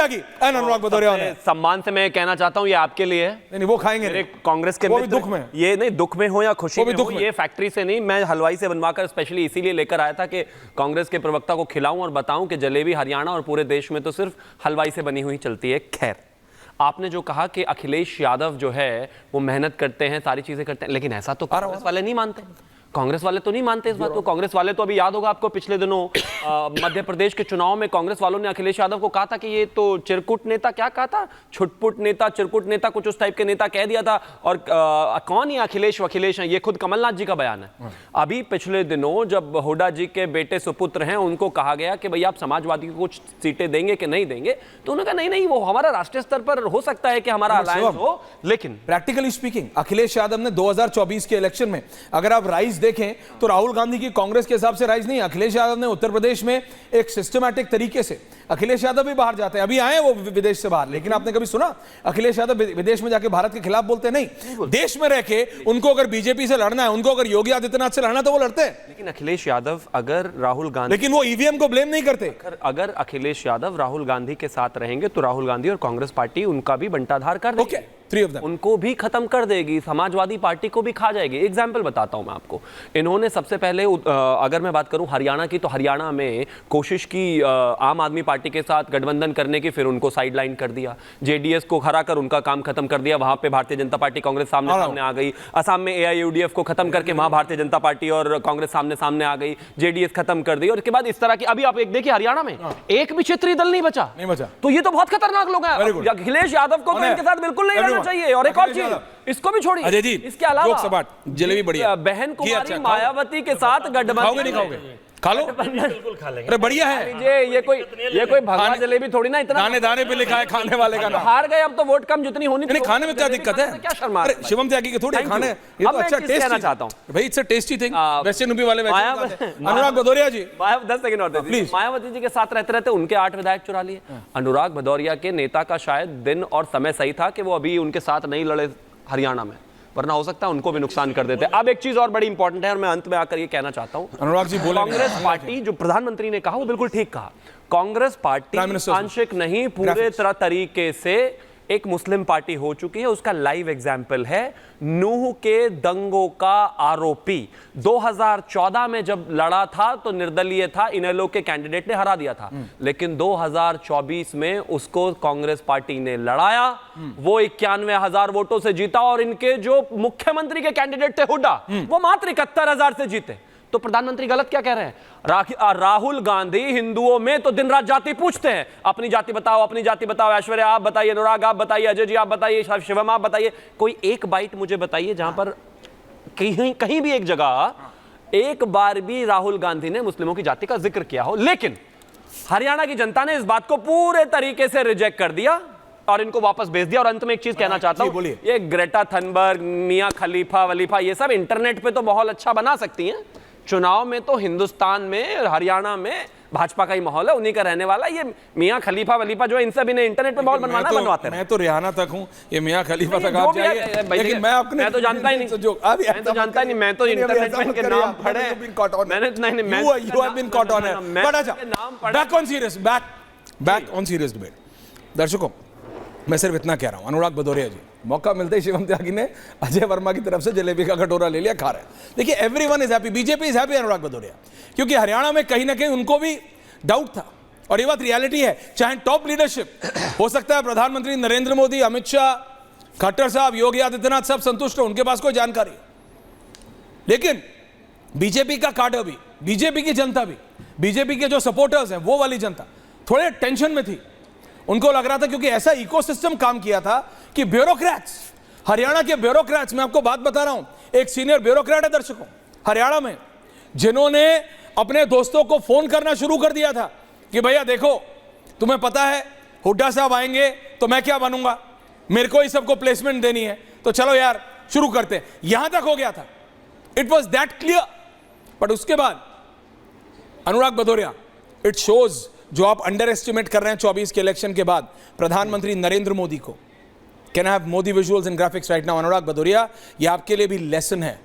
त्यागी and अनुराग भदौरिया ने। सम्मान से मैं कहना चाहता हूं ये आपके लिए है। नहीं वो खाएंगे नहीं। कांग्रेस के मित्र दुख में, ये नहीं दुख में हो या खुशी में हो, में। ये फैक्ट्री से नहीं, मैं हलवाई से बनवाकर स्पेशली इसीलिए लेकर आया था कि कांग्रेस के प्रवक्ता को खिलाऊं और बताऊं कि जलेबी हरियाणा और पूरे देश में तो सिर्फ हलवाई से बनी हुई चलती है। खैर, आपने जो कहा कि अखिलेश यादव जो है वो मेहनत करते हैं, सारी चीजें करते हैं, लेकिन ऐसा तो कांग्रेस वाले नहीं मानते। कांग्रेस वाले तो नहीं मानते इस बात को। कांग्रेस वाले तो अभी याद होगा आपको पिछले दिनों मध्य प्रदेश के चुनाव में कांग्रेस वालों ने अखिलेश यादव को कहा था कि ये तो चिरकुट नेता, क्या कहा था, छुटपुट नेता, चिरकुट नेता, कुछ उस टाइप के नेता कह दिया था। और कौन ये अखिलेश वखिलेश हैं, ये खुद कमलनाथ जी का बयान है। अभी पिछले दिनों जब हुड्डा जी के बेटे सुपुत्र हैं, उनको कहा गया कि भाई आप समाजवादी को कुछ सीटें देंगे कि नहीं देंगे, तो उन्होंने कहा नहीं नहीं, वो हमारा राष्ट्रीय स्तर पर हो सकता है कि हमारा अलायंस हो, लेकिन प्रैक्टिकली स्पीकिंग अखिलेश यादव ने 2024 के इलेक्शन में अगर आप राइज देखें तो राहुल गांधी की कांग्रेस के हिसाब से राइज नहीं, अखिलेश यादव ने उत्तर प्रदेश में एक सिस्टमैटिक तरीके से, अखिलेश यादव भी बाहर जाते हैं, अभी आए वो विदेश से बाहर, लेकिन आपने कभी सुना अखिलेश यादव विदेश में जाके भारत के खिलाफ बोलते? नहीं, देश में रह के उनको अगर बीजेपी से लड़ना है, उनको अगर योगी आदित्यनाथ से लड़ना तो वो लड़ते हैं। लेकिन अखिलेश यादव अगर राहुल गांधी, लेकिन वो ईवीएम को ब्लेम नहीं करते। अगर अखिलेश यादव राहुल गांधी के साथ रहेंगे तो राहुल गांधी और कांग्रेस पार्टी उनका भी बंटाधार कर देगी। उनको भी खत्म कर देगी, समाजवादी पार्टी को भी खा जाएगी। एग्जाम्पल बताता हूं मैं आपको। इन्होंने सबसे पहले अगर मैं बात करूं हरियाणा की, तो हरियाणा में कोशिश की आम आदमी पार्टी के साथ गठबंधन करने की, फिर उनको साइडलाइन कर दिया, जेडीएस को हरा कर उनका काम खत्म कर दिया। वहां पे भारतीय जनता पार्टी कांग्रेस सामने सामने आ गई। असम में एआईयूडीएफ को खत्म करके वहां भारतीय जनता पार्टी और कांग्रेस सामने सामने आ गई, जेडीएस खत्म कर दी। और इसके बाद इस तरह की अभी आप एक देखिए हरियाणा में एक भी क्षेत्रीय दल नहीं बचा। तो ये तो बहुत खतरनाक लोग हैं। अखिलेश यादव को इनके साथ बिल्कुल नहीं रहना चाहिए। और एक और इसको भी छोड़िए, अजय जी, इसके अलावा जलेबी बढ़िया, बहन कुमारी मायावती के साथ गठबंधन खा लो, बिल्कुल खा लेंगे। अरे बढ़िया है। ये कोई भगवा जलेबी थोड़ी ना, इतना दाने दाने पे लिखा है खाने वाले का नाम। हार गए, अब तो वोट कम जितनी होनी थी। खाने में क्या दिक्कत है, क्या शर्मा? अरे शिवम त्यागी के थोड़ी खाने, ये तो अच्छा टेस्ट कहना चाहता हूं भाई, इट्स अ टेस्टी थिंग। वैसे यूपी वाले अनुराग भदौरिया जी, 10 सेकंड और दे दीजिए। मायावती जी के साथ रहते रहते उनके 8 विधायक चुरा लिए। अनुराग भदौरिया के नेता का शायद दिन और समय सही था कि वो अभी उनके साथ नहीं लड़े हरियाणा में, वरना हो सकता है उनको भी नुकसान कर देते। अब एक चीज और बड़ी इंपॉर्टेंट है और मैं अंत में आकर ये कहना चाहता हूं, अनुराग जी बोले, कांग्रेस पार्टी, जो प्रधानमंत्री ने कहा वो बिल्कुल ठीक कहा, कांग्रेस पार्टी आंशिक नहीं पूरे तरह तरीके से एक मुस्लिम पार्टी हो चुकी है। उसका लाइव एग्जाम्पल है नूह के दंगों का आरोपी। 2014 में जब लड़ा था तो निर्दलीय था, इनेलो के कैंडिडेट ने हरा दिया था, लेकिन 2024 में उसको कांग्रेस पार्टी ने लड़ाया, वो 91,000 वोटों से जीता। और इनके जो मुख्यमंत्री के कैंडिडेट थे हुड्डा, वो मात्र 71,000 से जीते। तो प्रधानमंत्री गलत क्या कह रहे हैं? राहुल गांधी हिंदुओं में तो दिन रात जाति पूछते हैं, अपनी जाति बताओ, अपनी जाति बताओ। ऐश्वर्या आप बताइए, अनुराग आप बताइए, अजय जी आप बताइए, शिवम आप बताइए। कोई एक बाइट मुझे बताइए जहां पर कहीं भी एक जगह एक बार भी राहुल गांधी ने मुस्लिमों की जाति का जिक्र किया हो। लेकिन हरियाणा की जनता ने इस बात को पूरे तरीके से रिजेक्ट कर दिया और इनको वापस भेज दिया। और अंत में एक चीज कहना चाहता हूं, ये ग्रेटा थनबर्ग, मियां खलीफा वलीफा, ये सब इंटरनेट पे तो माहौल अच्छा बना सकती हैं, चुनाव में तो हिंदुस्तान में हरियाणा में भाजपा का ही माहौल है, उन्हीं का रहने वाला। ये मियां खलीफा वलीफा जो है, इनसे भी इंटरनेट पे माहौल बनवाना बनवाते हैं। मैं तो रिहाना तक हूं, ये मियां खलीफा तक आप जाइए, लेकिन मैं तो जानता ही नहीं, मैं तो जानता ही नहीं, मैं तो इंटरनेट में इनके नाम पढ़े, मैंने नहीं मैं you have been caught on है। बट अच्छा, back on serious, back on serious debate. दर्शकों, मैं सिर्फ इतना कह रहा हूं, अनुराग भदौरिया जी, मौका मिलते ही शिवम त्यागी ने अजय वर्मा की तरफ से जलेबी का कटोरा ले लिया, खा रहे हैं। देखिए, everyone is happy, BJP is happy Anurag Bhadauria, क्योंकि हरियाणा में कहीं ना कहीं उनको भी डाउट था। और ये बात रियलिटी है, चाहे टॉप लीडरशिप हो सकता है प्रधानमंत्री नरेंद्र मोदी, अमित शाह, खट्टर साहब, योगी आदित्यनाथ सब संतुष्ट हो, उनके पास कोई जानकारी, लेकिन बीजेपी का काडर भी, बीजेपी की जनता भी, बीजेपी के जो सपोर्टर्स हैं वो वाली जनता थोड़े टेंशन में थी। उनको लग रहा था, क्योंकि ऐसा इकोसिस्टम काम किया था कि ब्यूरोक्रेट्स, हरियाणा के ब्यूरोक्रेट्स, मैं आपको बात बता रहा हूं, एक सीनियर ब्यूरोक्रेट है दर्शकों हरियाणा में, जिन्होंने अपने दोस्तों को फोन करना शुरू कर दिया था कि भैया देखो, तुम्हें पता है हुड्डा साहब आएंगे तो मैं क्या बनूंगा, मेरे को ही सबको प्लेसमेंट देनी है, तो चलो यार शुरू करते हैं। यहां तक हो गया था, it was that clear. But उसके बाद अनुराग भदौरिया, इट शोज, जो आप अंडर एस्टिमेट कर रहे हैं 24 के इलेक्शन के बाद प्रधानमंत्री नरेंद्र मोदी को। Can I have Modi visuals and graphics right now? Anurag Bhadauria, ये आपके लिए भी लेसन है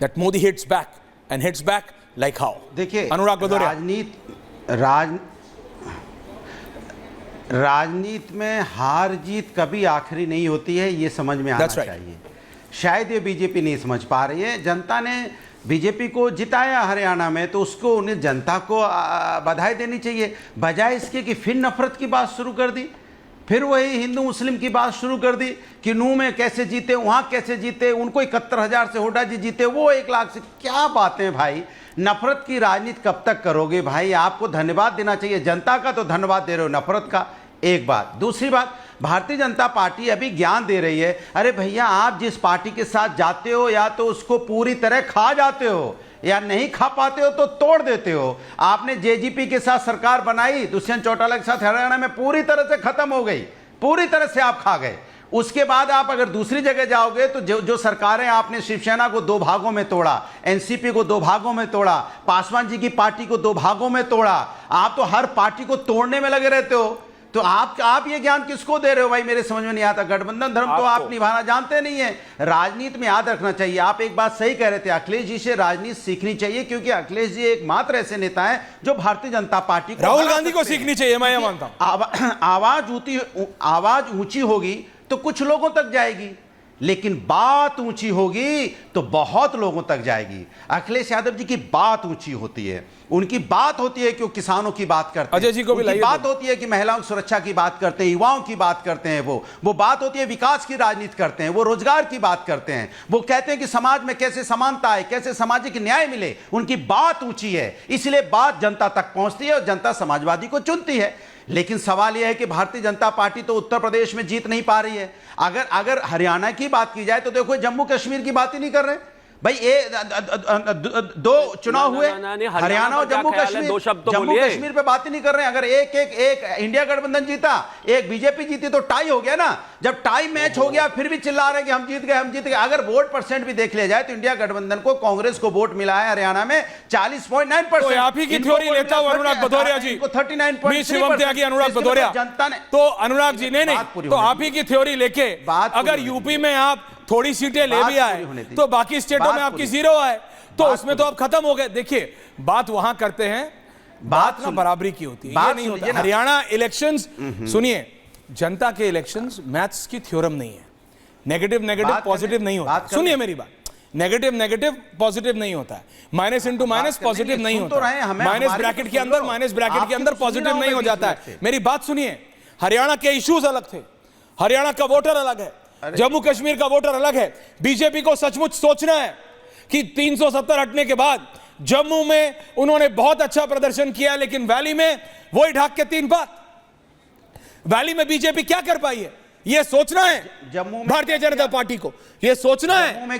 that Modi hits back and hits back like how. देखिए, अनुराग भदौरिया, राजनीति में हार जीत कभी आखिरी नहीं होती है, ये समझ में आना चाहिए। शायद ये बीजेपी नहीं समझ पा रही है। जनता ने बीजेपी को जिताया हरियाणा में, तो उसको उन्हें जनता को बधाई देनी चाहिए, बजाय इसके कि फिर नफरत की बात शुरू कर दी, फिर वही हिंदू मुस्लिम की बात शुरू कर दी कि नूह में कैसे जीते, वहाँ कैसे जीते, उनको 71,000 से हुड्डा जी जीते, वो 1 लाख से। क्या बातें भाई, नफरत की राजनीति कब तक करोगे भाई? आपको धन्यवाद देना चाहिए, जनता का तो धन्यवाद दे रहे हो, नफरत का एक बात। दूसरी बात, भारतीय जनता पार्टी अभी ज्ञान दे रही है। अरे भैया, आप जिस पार्टी के साथ जाते हो या तो उसको पूरी तरह खा जाते हो, या नहीं खा पाते हो तो तोड़ देते हो। आपने जेजीपी के साथ सरकार बनाई, दुष्यंत चौटाला के साथ हरियाणा में पूरी तरह से खत्म हो गई, पूरी तरह से आप खा गए। उसके बाद आप अगर दूसरी जगह जाओगे तो जो सरकारें आपने शिवसेना को 2 भागों में तोड़ा, एनसीपी को 2 भागों में तोड़ा, पासवान जी की पार्टी को 2 भागों में तोड़ा, आप तो हर पार्टी को तोड़ने में लगे रहते हो। तो आप ये ज्ञान किसको दे रहे हो भाई? मेरे समझ में नहीं आता। गठबंधन धर्म तो आप निभाना जानते नहीं है। राजनीति में याद रखना चाहिए। आप एक बात सही कह रहे थे, अखिलेश जी से राजनीति सीखनी चाहिए, क्योंकि अखिलेश जी एकमात्र ऐसे नेता हैं जो भारतीय जनता पार्टी को, राहुल गांधी को सीखनी चाहिए, मैं ये मानता हूं। आवाज ऊंची होगी तो कुछ लोगों तक जाएगी, लेकिन बात ऊंची होगी तो बहुत लोगों तक जाएगी। अखिलेश यादव जी की बात ऊंची होती है, उनकी बात होती है कि वो किसानों की बात करते हैं, अजय जी को भी उनकी बात होती है कि महिलाओं की सुरक्षा की बात करते हैं, युवाओं की बात करते हैं, वो बात होती है विकास की राजनीति करते हैं, वो रोजगार की बात करते हैं, वो कहते हैं कि समाज में कैसे समानता आए, कैसे सामाजिक न्याय मिले। उनकी बात ऊंची है, इसलिए बात जनता तक पहुंचती है और जनता समाजवादी को चुनती है। लेकिन सवाल यह है कि भारतीय जनता पार्टी तो उत्तर प्रदेश में जीत नहीं पा रही है। अगर हरियाणा की बात की जाए तो देखो, जम्मू कश्मीर की बात ही नहीं कर रहे भाई। 2 चुनाव हुए, हरियाणा और जम्मू कश्मीर, जम्मू कश्मीर पे बात ही नहीं कर रहे हैं। अगर एक इंडिया गठबंधन जीता, एक बीजेपी जीती तो टाई हो गया ना। जब टाई मैच हो गया फिर भी चिल्ला रहे हैं कि हम जीत गए, हम जीत गए। अगर वोट परसेंट भी देख लिया जाए तो इंडिया गठबंधन को, कांग्रेस को वोट मिला है हरियाणा में 40.9%। आप ही की थ्योरी लेता हूं अनुराग भदौरिया जी, 39.3%। शिवम त्यागी अनुराग भदौरिया, जनता ने तो अनुराग जी नहीं, तो आप ही की थ्योरी लेके अगर यूपी में आप थोड़ी सीटें ले भी आए तो बाकी स्टेटों में आपकी 0 आए, तो उसमें तो आप खत्म हो गए। देखिए, बात वहां करते हैं, बात ना बराबरी की होती है, ये नहीं होता। हरियाणा इलेक्शंस, सुनिए, जनता के इलेक्शंस मैथ्स की थ्योरम नहीं है। नेगेटिव पॉजिटिव नहीं होता। सुनिए मेरी बात, नेगेटिव पॉजिटिव नहीं होता है, माइनस इंटू माइनस पॉजिटिव नहीं होता है, माइनस ब्रैकेट के अंदर पॉजिटिव नहीं हो जाता है। मेरी बात सुनिए, हरियाणा के इश्यूज अलग थे, हरियाणा का वोटर अलग है, जम्मू कश्मीर का वोटर अलग है। बीजेपी को सचमुच सोचना है कि 370 हटने के बाद जम्मू में उन्होंने बहुत अच्छा प्रदर्शन किया, लेकिन वैली में वही ढाक के 3 बात। वैली में बीजेपी क्या कर पाई है, यह सोचना है। भारतीय जनता पार्टी को यह सोचना है।